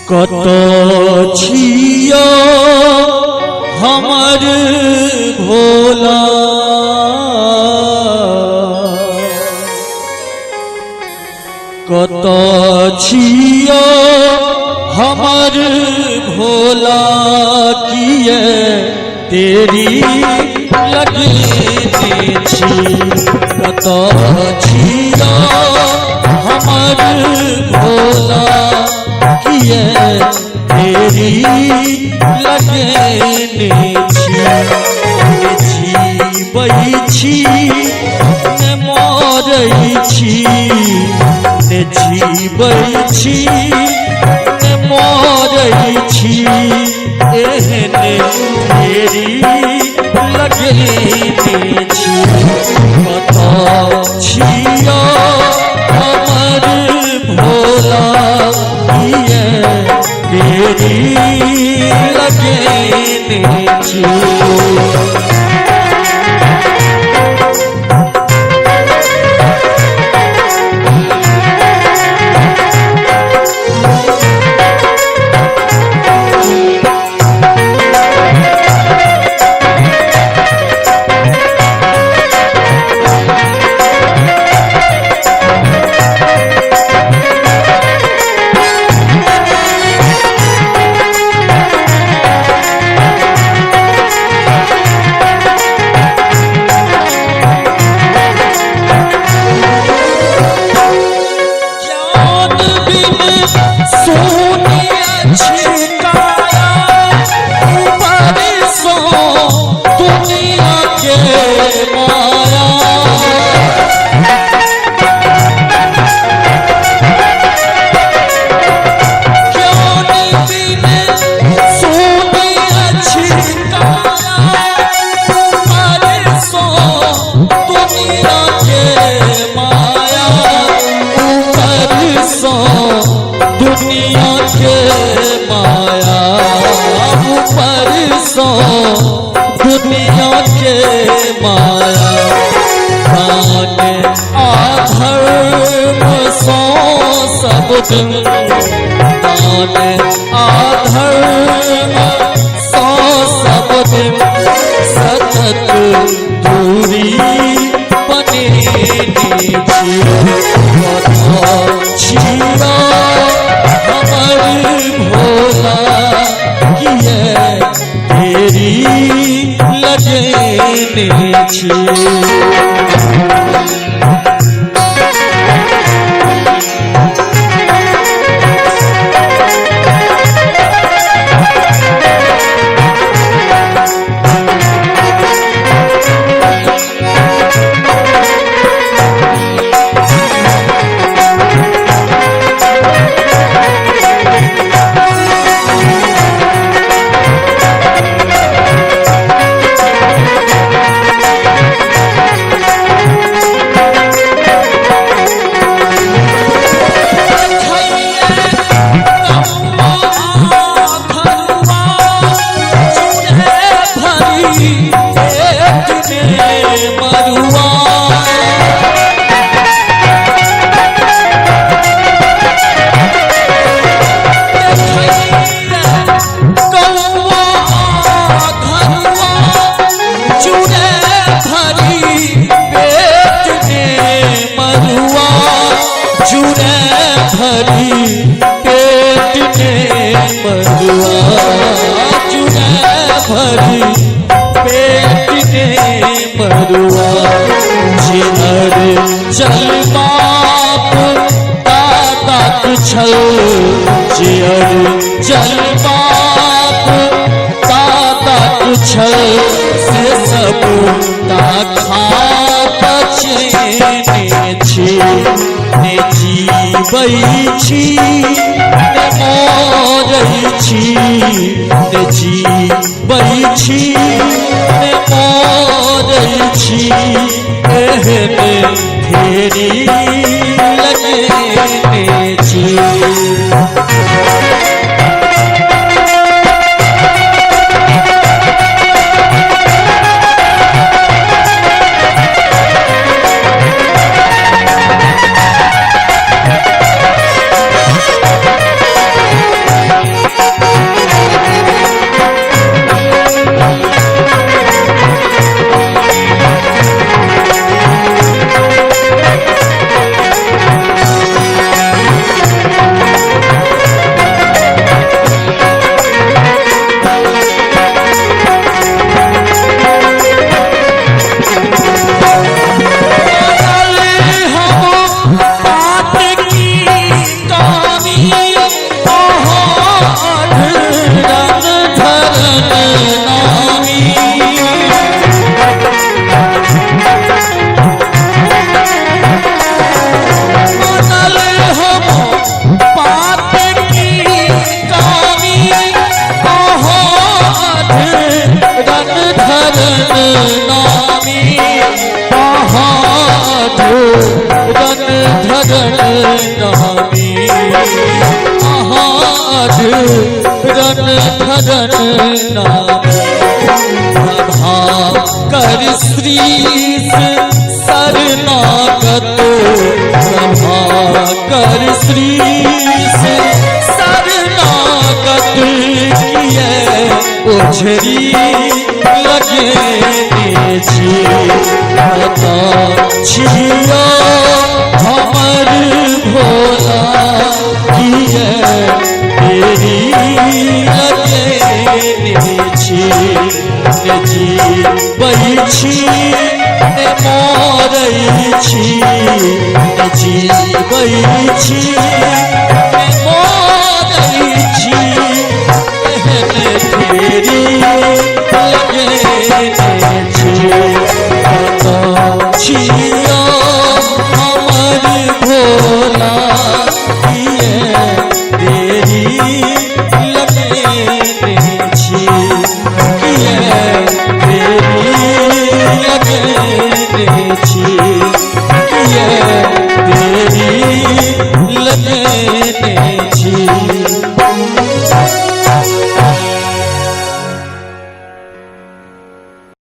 कत छिया हमर भोला कत छिया हमर भोला किए तेरी लगने छी कत छिया हमर भोला किए तेरी लगने छी जीवै छी ने मरै छी ने जीवै छी ने मरै छी एहने तेरी लगने छी कत छिया हमर भोला किए तेरी लगने छी। दुनिया के माया ऊपर सो दुनिया के माया प्राण आधर्म सो सब दिन प्राण आधर्म सो सब दिन सतत दूरी बने छिया हमर भोला किए तेरी लगने छी। चल बाप दादा छल जियर चल बाप दादा छल से सब खा बचने छी ने जीवै छी ने मरै छी ने जीवै छी ने मरै छी एहने तेरी लगने छी। नामी बहादुर धरण नामी बहादुर धरण नामी प्रभाकर श्रीस शरणागत प्रभाकर श्रीस शरणागत किए ओझरी लगे पता छिया हमर भोला किए तेरी लगे जी बैछी मरई छी जी बैछी मरई छी तेरी लगे